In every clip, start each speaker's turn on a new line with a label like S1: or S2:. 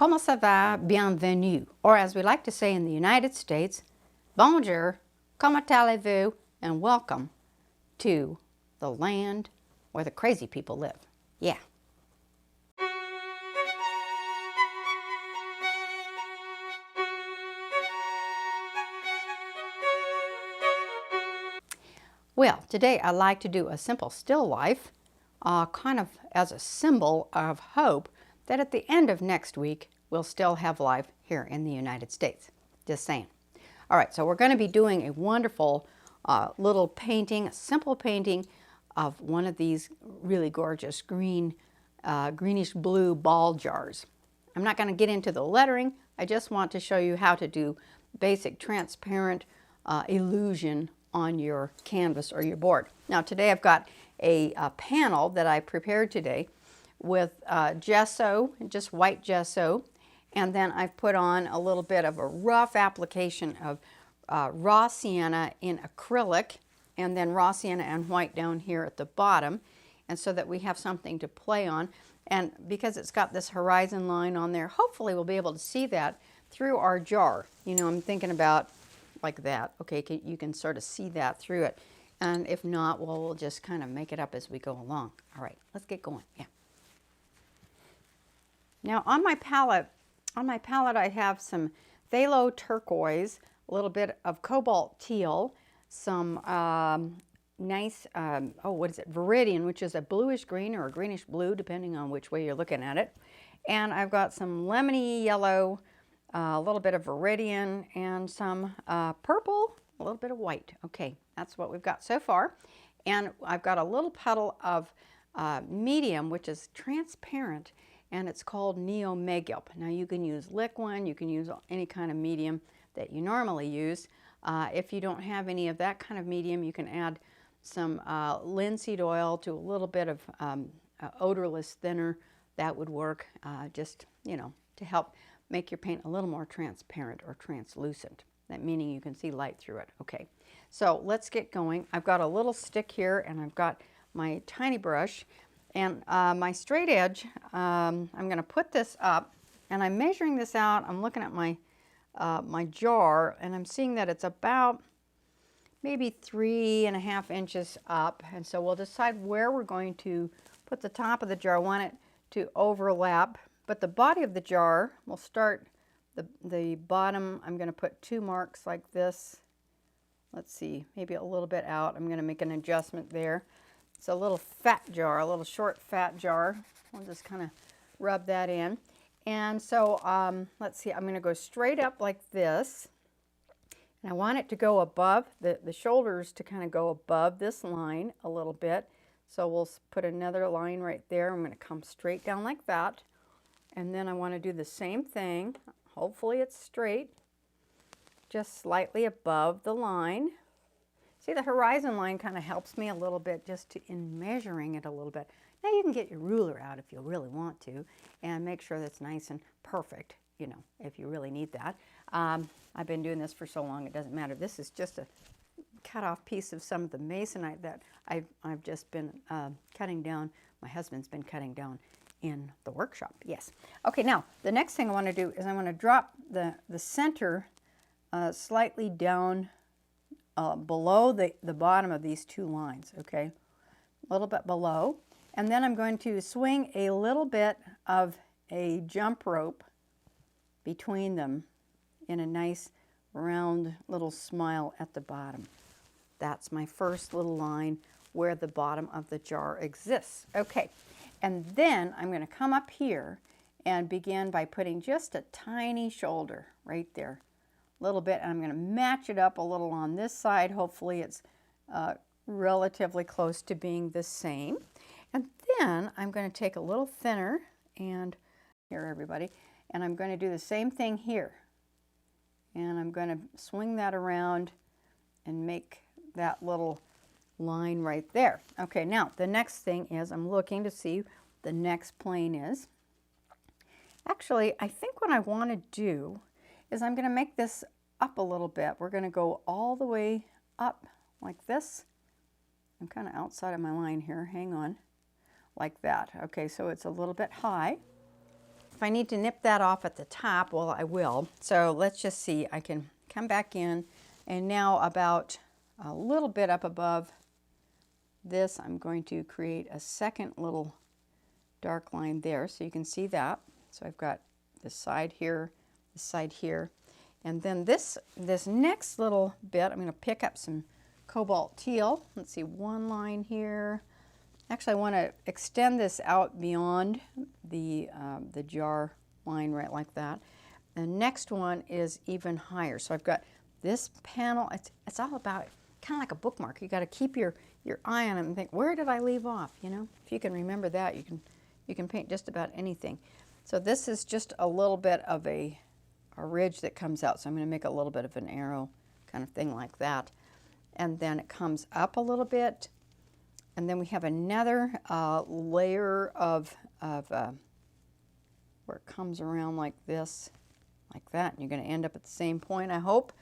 S1: Comment ça va? Bienvenue. Or as we like to say in the United States, bonjour, comment allez-vous, and welcome to the land where the crazy people live. Yeah. Well, today I'd like to do a simple still life, kind of as a symbol of hope that at the end of next week we'll still have life here in the United States. Just saying. All right, so we're going to be doing a wonderful little painting, a simple painting of one of these really gorgeous greenish blue ball jars. I'm not going to get into the lettering. I just want to show you how to do basic transparent illusion on your canvas or your board. Now today I've got a panel that I prepared today with gesso, just white gesso, and then I've put on a little bit of a rough application of raw sienna in acrylic, and then raw sienna and white down here at the bottom, and so that we have something to play on. And because it's got this horizon line on there, hopefully we'll be able to see that through our jar. You know, I'm thinking about like that. Okay, you can sort of see that through it. And if not, well, we'll just kind of make it up as we go along. All right, let's get going. Yeah. Now on my palette I have some phthalo turquoise, a little bit of cobalt teal, some nice, what is it, viridian, which is a bluish green or a greenish blue, depending on which way you're looking at it. And I've got some lemony yellow, a little bit of viridian, and some purple, a little bit of white. Okay, that's what we've got so far. And I've got a little puddle of medium, which is transparent, and it's called Neo Megilp. Now you can use liquid, you can use any kind of medium that you normally use. If you don't have any of that kind of medium, you can add some linseed oil to a little bit of odorless thinner. That would work, just, you know, to help make your paint a little more transparent or translucent. That meaning you can see light through it. Okay, so let's get going. I've got a little stick here, and I've got my tiny brush, and my straight edge, I'm going to put this up, and I'm measuring this out. I'm looking at my my jar, and I'm seeing that it's about maybe 3.5 inches up, and so we'll decide where we're going to put the top of the jar. I want it to overlap, but the body of the jar, we'll start the bottom. I'm going to put 2 marks like this. Let's see, maybe a little bit out. I'm going to make an adjustment there. It's a little fat jar, a little short fat jar. We'll just kind of rub that in. And so let's see, I'm going to go straight up like this. And I want it to go above, the shoulders to kind of go above this line a little bit. So we'll put another line right there. I'm going to come straight down like that. And then I want to do the same thing. Hopefully it's straight, just slightly above the line. See, the horizon line kind of helps me a little bit just in measuring it a little bit. Now you can get your ruler out if you really want to and make sure that's nice and perfect, you know, if you really need that. I've been doing this for so long it doesn't matter. This is just a cut off piece of some of the masonite that I've just been cutting down. My husband's been cutting down in the workshop. Yes. Okay, now the next thing I want to do is I want to drop the center slightly down below the bottom of these 2 lines, okay? A little bit below. And then I'm going to swing a little bit of a jump rope between them in a nice round little smile at the bottom. That's my first little line where the bottom of the jar exists. Okay, and then I'm going to come up here and begin by putting just a tiny shoulder right there. A little bit, and I'm going to match it up a little on this side. Hopefully it's relatively close to being the same. And then I'm going to take a little thinner, and here everybody, and I'm going to do the same thing here. And I'm going to swing that around and make that little line right there. Okay, now the next thing is I'm looking to see the next plane is. Actually, I think what I want to do is I'm going to make this up a little bit. We're going to go all the way up like this. I'm kind of outside of my line here. Hang on. Like that. Okay, so it's a little bit high. If I need to nip that off at the top, well, I will. So let's just see. I can come back in, and now about a little bit up above this, I'm going to create a second little dark line there, so you can see that. So I've got this side here, this side here, and then this next little bit, I'm going to pick up some cobalt teal. Let's see, one line here. Actually, I want to extend this out beyond the jar line right like that. The next one is even higher. So I've got this panel. It's all about kind of like a bookmark. You got to keep your eye on it and think, where did I leave off? You know, if you can remember that, you can paint just about anything. So this is just a little bit of a ridge that comes out. So I'm going to make a little bit of an arrow kind of thing like that. And then it comes up a little bit. And then we have another layer of where it comes around like this, like that. And you're going to end up at the same point, I hope.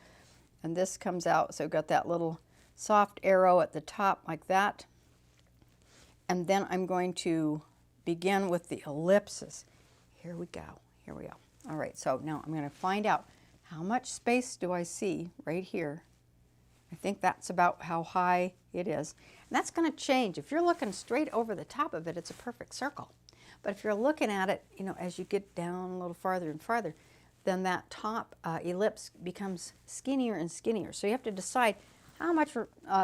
S1: And this comes out, so I've got that little soft arrow at the top like that. And then I'm going to begin with the ellipses. Here we go, here we go. All right, so now I'm going to find out how much space do I see right here. I think that's about how high it is. And that's going to change. If you're looking straight over the top of it, it's a perfect circle. But if you're looking at it, you know, as you get down a little farther and farther, then that top ellipse becomes skinnier and skinnier. So you have to decide how much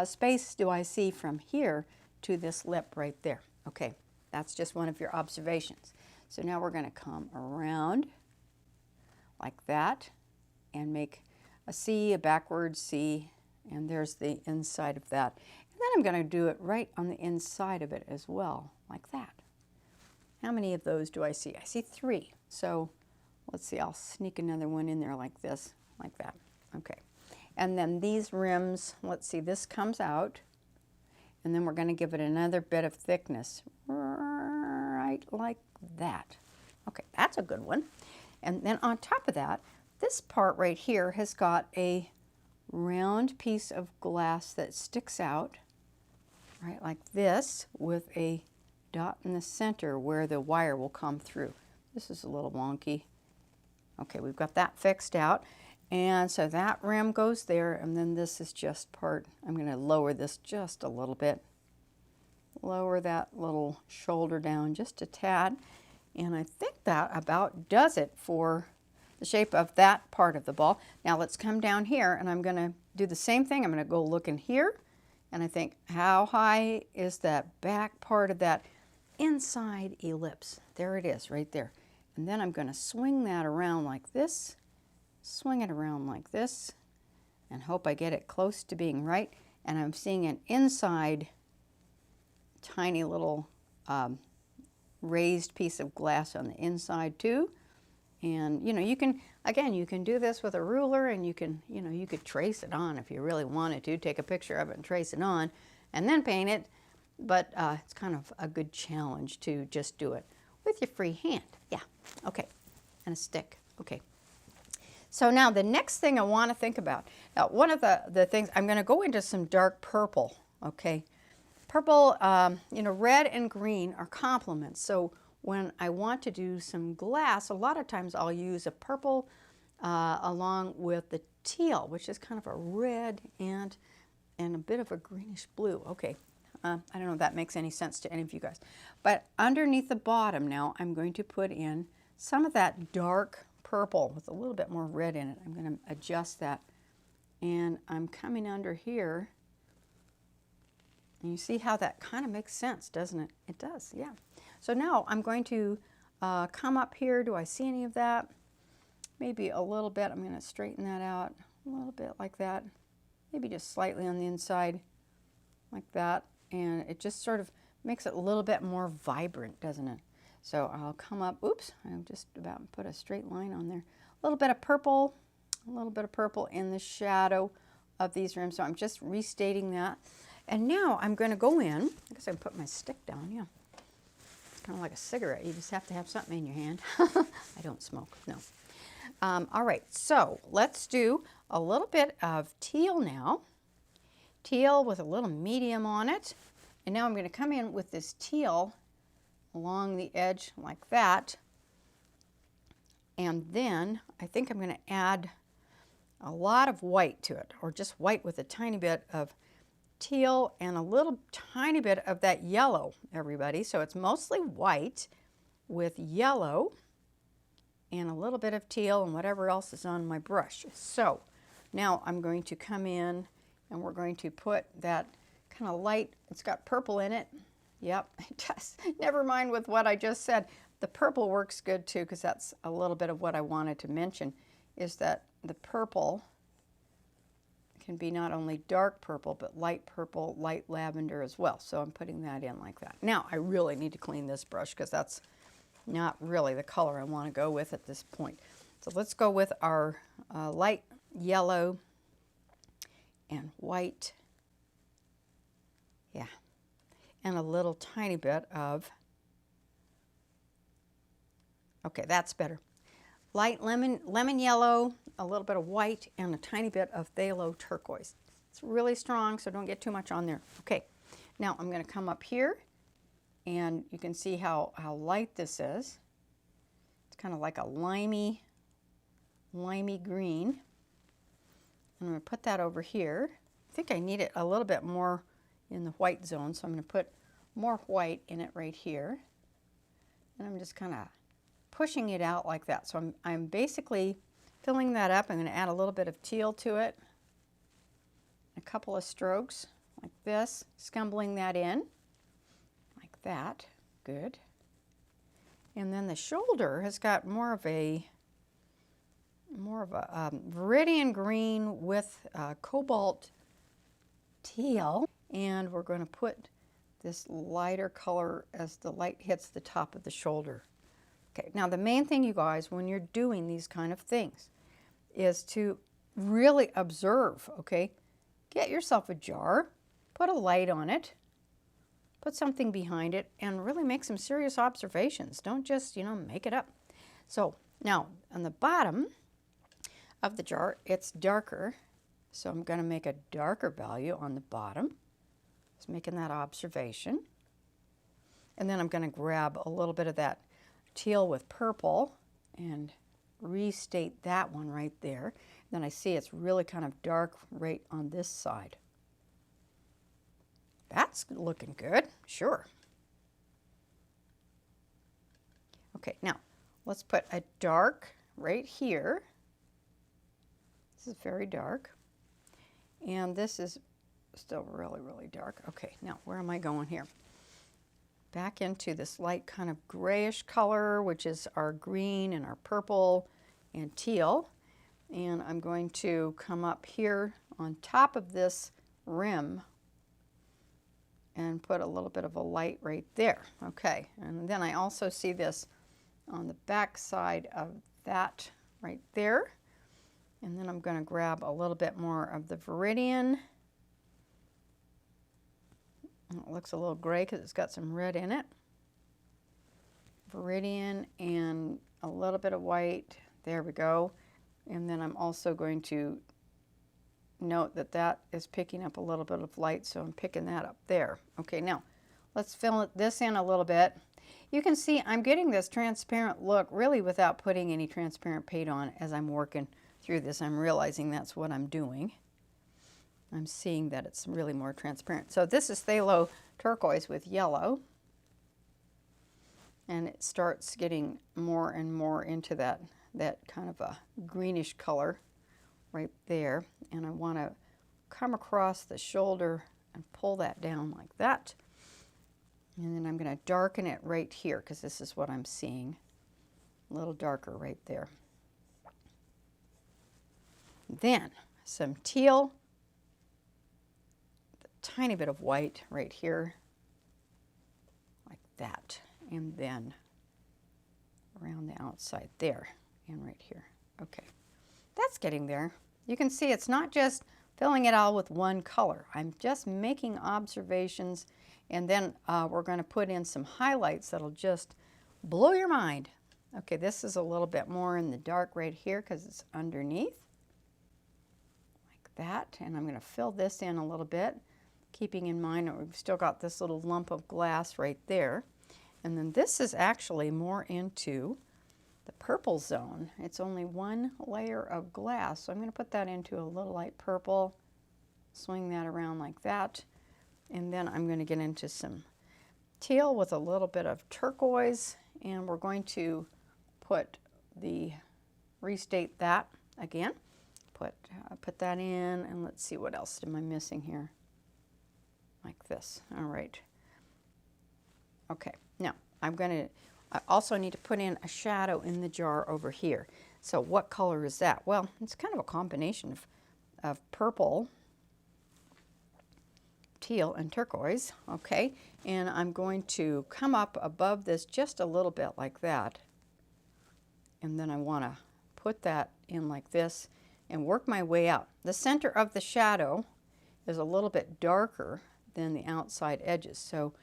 S1: space do I see from here to this lip right there. Okay, that's just one of your observations. So now we're going to come around like that and make a C, a backwards C, and there's the inside of that. And then I'm going to do it right on the inside of it as well, like that. How many of those do I see? I see 3. So let's see, I'll sneak another one in there like this, like that. Okay. And then these rims, let's see, this comes out, and then we're going to give it another bit of thickness, right like that. Okay, that's a good one. And then on top of that, this part right here has got a round piece of glass that sticks out, right like this, with a dot in the center where the wire will come through. This is a little wonky. Okay, we've got that fixed out. And so that rim goes there, and then this is just part, I'm going to lower this just a little bit. Lower that little shoulder down just a tad. And I think that about does it for the shape of that part of the ball. Now let's come down here, and I'm going to do the same thing. I'm going to go look in here, and I think, how high is that back part of that inside ellipse? There it is, right there. And then I'm going to swing that around like this, swing it around like this, and hope I get it close to being right. And I'm seeing an inside tiny little raised piece of glass on the inside too. And you know, you can, again, you can do this with a ruler, and you can, you know, you could trace it on if you really wanted to, take a picture of it and trace it on and then paint it. But it's kind of a good challenge to just do it with your free hand. Yeah, okay, and a stick, okay. So now the next thing I want to think about, now one of the things, I'm going to go into some dark purple, okay. Purple, you know, red and green are complements. So when I want to do some glass, a lot of times I'll use a purple along with the teal, which is kind of a red and a bit of a greenish blue. Okay, I don't know if that makes any sense to any of you guys. But underneath the bottom now, I'm going to put in some of that dark purple with a little bit more red in it. I'm going to adjust that. And I'm coming under here. And you see how that kind of makes sense, doesn't it? It does, yeah. So now I'm going to come up here. Do I see any of that? Maybe a little bit. I'm going to straighten that out a little bit like that. Maybe just slightly on the inside like that. And it just sort of makes it a little bit more vibrant, doesn't it? So I'll come up, oops, I just about put a straight line on there. A little bit of purple in the shadow of these rims. So I'm just restating that. And now I'm going to go in, I guess I can put my stick down, yeah. It's kind of like a cigarette, you just have to have something in your hand. I don't smoke, no. All right, so let's do a little bit of teal now. Teal with a little medium on it. And now I'm going to come in with this teal along the edge like that. And then I think I'm going to add a lot of white to it, or just white with a tiny bit of teal and a little tiny bit of that yellow, everybody. So it's mostly white with yellow and a little bit of teal and whatever else is on my brush. So now I'm going to come in and we're going to put that kind of light, it's got purple in it. Yep, it does. Never mind with what I just said. The purple works good too, because that's a little bit of what I wanted to mention, is that the purple can be not only dark purple, but light lavender as well. So I'm putting that in like that. Now I really need to clean this brush because that's not really the color I want to go with at this point. So let's go with our light yellow and white. Yeah, and a little tiny bit of, okay, that's better. Light lemon yellow, a little bit of white, and a tiny bit of phthalo turquoise. It's really strong, so don't get too much on there. Okay, now I'm going to come up here, and you can see how light this is. It's kind of like a limey green. I'm going to put that over here. I think I need it a little bit more in the white zone, so I'm going to put more white in it right here. And I'm just kind of pushing it out like that. So I'm basically filling that up. I'm going to add a little bit of teal to it. A couple of strokes like this, scumbling that in like that. Good. And then the shoulder has got more of a viridian green with cobalt teal. And we're going to put this lighter color as the light hits the top of the shoulder. Okay, now the main thing, you guys, when you're doing these kind of things is to really observe, okay? Get yourself a jar, put a light on it, put something behind it, and really make some serious observations. Don't just, make it up. So now on the bottom of the jar, it's darker. So I'm going to make a darker value on the bottom. Just making that observation. And then I'm going to grab a little bit of that teal with purple and restate that one right there. Then I see it's really kind of dark right on this side. That's looking good, sure. Okay, now let's put a dark right here. This is very dark. And this is still really, really dark. Okay, now where am I going here? Back into this light kind of grayish color, which is our green and our purple and teal. And I'm going to come up here on top of this rim and put a little bit of a light right there. Okay, and then I also see this on the back side of that right there. And then I'm going to grab a little bit more of the viridian. It looks a little gray because it's got some red in it. Viridian and a little bit of white. There we go. And then I'm also going to note that that is picking up a little bit of light, so I'm picking that up there. Okay, now let's fill this in a little bit. You can see I'm getting this transparent look really without putting any transparent paint on as I'm working through this. I'm realizing that's what I'm doing. I'm seeing that it's really more transparent. So this is phthalo turquoise with yellow. And it starts getting more and more into that kind of a greenish color right there. And I want to come across the shoulder and pull that down like that. And then I'm going to darken it right here because this is what I'm seeing. A little darker right there. Then some teal, a tiny bit of white right here, like that. And then around the outside there and right here. Okay, that's getting there. You can see it's not just filling it all with one color. I'm just making observations, and then we're going to put in some highlights that'll just blow your mind. Okay, this is a little bit more in the dark right here because it's underneath. Like that. And I'm going to fill this in a little bit, keeping in mind that we've still got this little lump of glass right there. And then this is actually more into the purple zone. It's only one layer of glass, so I'm going to put that into a little light purple, swing that around like that, and then I'm going to get into some teal with a little bit of turquoise, and we're going to restate that again. Put that in, and let's see what else am I missing here. Like this. All right. Okay. Now I also need to put in a shadow in the jar over here. So what color is that? Well, it's kind of a combination of purple, teal, and turquoise. Okay. And I'm going to come up above this just a little bit like that. And then I want to put that in like this and work my way out. The center of the shadow is a little bit darker than the outside edges. So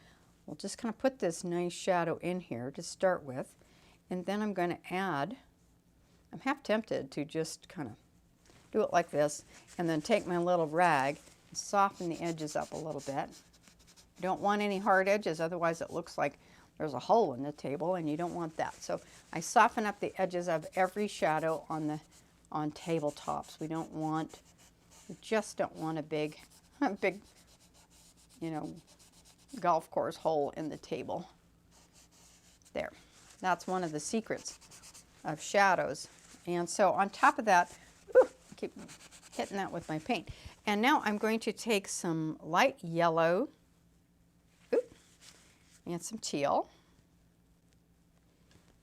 S1: we'll just kind of put this nice shadow in here to start with. And then I'm going to add, I'm half tempted to just kind of do it like this and then take my little rag and soften the edges up a little bit. You don't want any hard edges, otherwise it looks like there's a hole in the table, and you don't want that. So I soften up the edges of every shadow on tabletops. We just don't want a big, golf course hole in the table. There. That's one of the secrets of shadows. And so on top of that, I keep hitting that with my paint. And now I'm going to take some light yellow and some teal.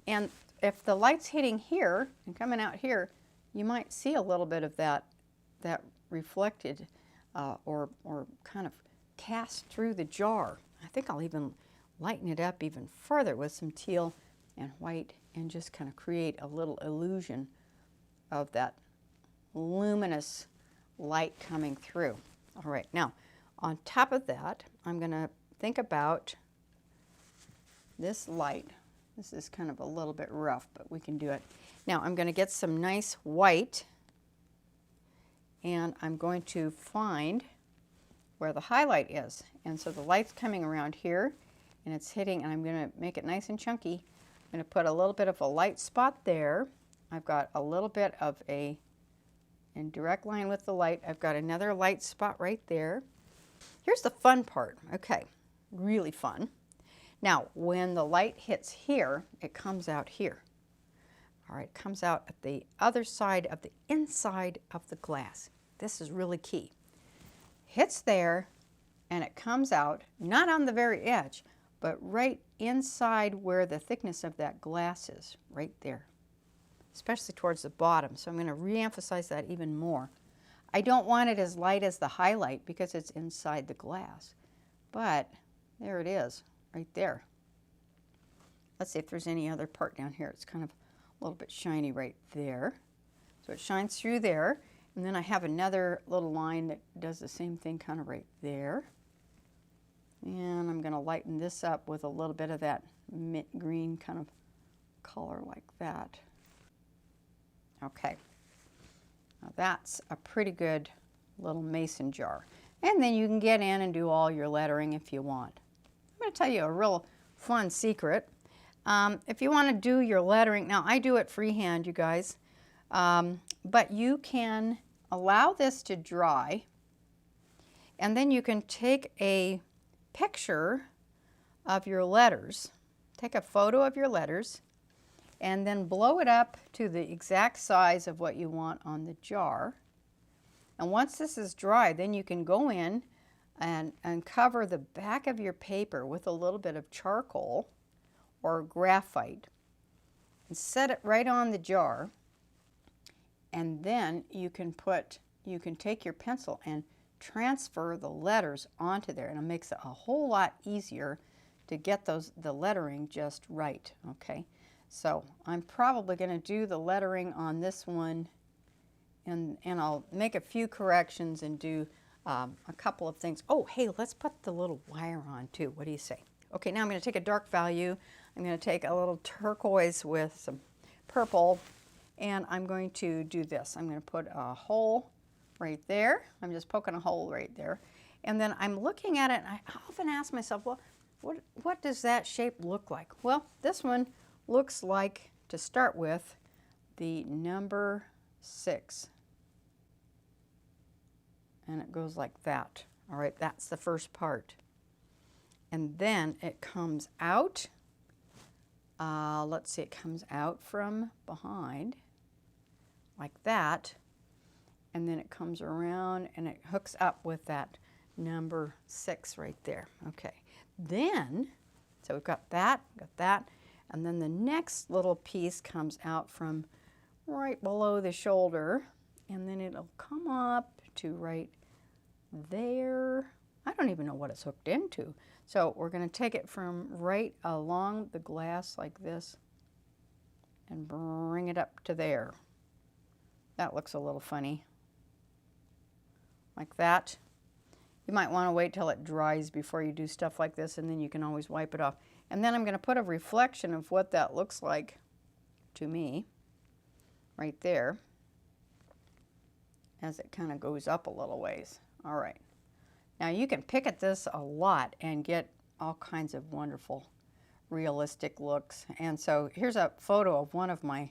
S1: And if the light's hitting here and coming out here, you might see a little bit of that reflected or kind of cast through the jar. I think I'll even lighten it up even further with some teal and white and just kind of create a little illusion of that luminous light coming through. All right, now on top of that, I'm going to think about this light. This is kind of a little bit rough, but we can do it. Now I'm going to get some nice white, and I'm going to find where the highlight is. And so the light's coming around here, and it's hitting, and I'm going to make it nice and chunky. I'm going to put a little bit of a light spot there. I've got a little bit of in direct line with the light. I've got another light spot right there. Here's the fun part. Okay, really fun. Now, when the light hits here, it comes out here. All right, it comes out at the other side of the inside of the glass. This is really key. Hits there, and it comes out, not on the very edge, but right inside where the thickness of that glass is, right there, especially towards the bottom. So I'm going to re-emphasize that even more. I don't want it as light as the highlight because it's inside the glass, but there it is, right there. Let's see if there's any other part down here. It's kind of a little bit shiny right there. So it shines through there, and then I have another little line that does the same thing kind of right there. And I'm going to lighten this up with a little bit of that mint green kind of color like that. Okay, now that's a pretty good little mason jar. And then you can get in and do all your lettering if you want. I'm going to tell you a real fun secret. If you want to do your lettering, now I do it freehand, you guys, but you can allow this to dry, and then you can take a picture of your letters, take a photo of your letters, and then blow it up to the exact size of what you want on the jar. And once this is dry, then you can go in and cover the back of your paper with a little bit of charcoal or graphite and set it right on the jar. And then you can take your pencil and transfer the letters onto there, and it makes it a whole lot easier to get the lettering just right. Okay, so I'm probably going to do the lettering on this one, and I'll make a few corrections and do a couple of things. Oh, hey, let's put the little wire on too. What do you say? Okay, now I'm going to take a dark value. I'm going to take a little turquoise with some purple, and I'm going to do this. I'm going to put a hole right there. I'm just poking a hole right there. And then I'm looking at it, and I often ask myself, well, what does that shape look like? Well, this one looks like to start with the number 6. And it goes like that. All right, that's the first part. And then it comes out. Let's see, it comes out from behind like that. And then it comes around and it hooks up with that number 6 right there. Okay, then, so we've got that, and then the next little piece comes out from right below the shoulder, and then it'll come up to right there. I don't even know what it's hooked into. So we're going to take it from right along the glass like this and bring it up to there. That looks a little funny. Like that. You might want to wait till it dries before you do stuff like this, and then you can always wipe it off. And then I'm going to put a reflection of what that looks like to me right there as it kind of goes up a little ways. All right. Now you can pick at this a lot and get all kinds of wonderful realistic looks. And so here's a photo of one of my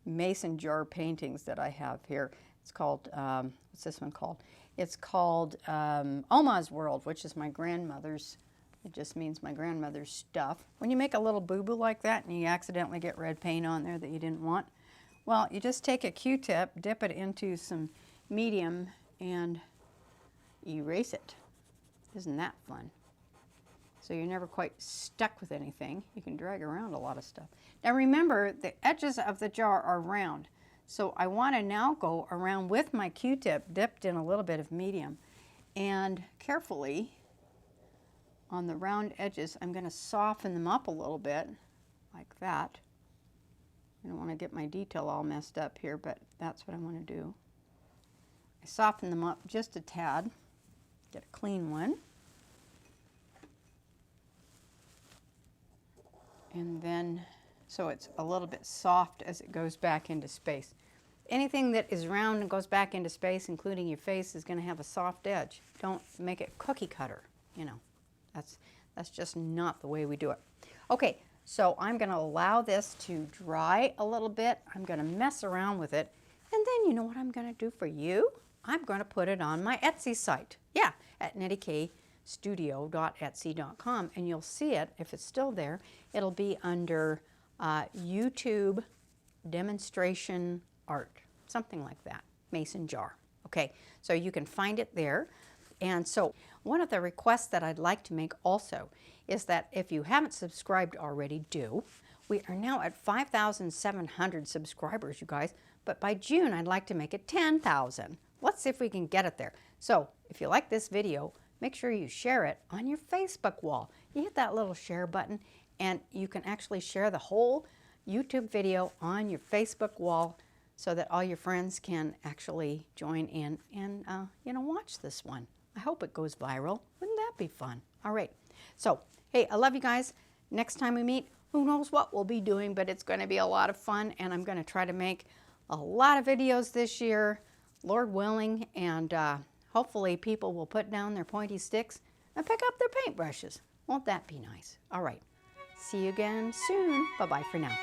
S1: mason jar paintings that I have here. It's called, what's this one called? It's called Oma's World, which is my grandmother's. It just means my grandmother's stuff. When you make a little boo-boo like that and you accidentally get red paint on there that you didn't want, well, you just take a Q-tip, dip it into some medium, and erase it. Isn't that fun? So you're never quite stuck with anything. You can drag around a lot of stuff. Now remember, the edges of the jar are round. So I want to now go around with my Q-tip dipped in a little bit of medium, and carefully on the round edges I'm going to soften them up a little bit like that. I don't want to get my detail all messed up here, but that's what I want to do. I soften them up just a tad, get a clean one, and then so it's a little bit soft as it goes back into space. Anything that is round and goes back into space, including your face, is going to have a soft edge. Don't make it cookie cutter, you know. That's just not the way we do it. Okay, so I'm going to allow this to dry a little bit. I'm going to mess around with it, and then you know what I'm going to do for you? I'm going to put it on my Etsy site. Yeah, at nettykstudio.etsy.com, and you'll see it. If it's still there, it'll be under YouTube demonstration art, something like that, mason jar. Okay, so you can find it there. And so one of the requests that I'd like to make also is that if you haven't subscribed already, do. We are now at 5,700 subscribers, you guys, but by June I'd like to make it 10,000. Let's see if we can get it there. So if you like this video, make sure you share it on your Facebook wall. You hit that little share button and you can actually share the whole YouTube video on your Facebook wall so that all your friends can actually join in and you know, watch this one. I hope it goes viral. Wouldn't that be fun? All right. So, hey, I love you guys. Next time we meet, who knows what we'll be doing, but it's going to be a lot of fun, and I'm going to try to make a lot of videos this year, Lord willing, and hopefully people will put down their pointy sticks and pick up their paintbrushes. Won't that be nice? All right. See you again soon. Bye-bye for now.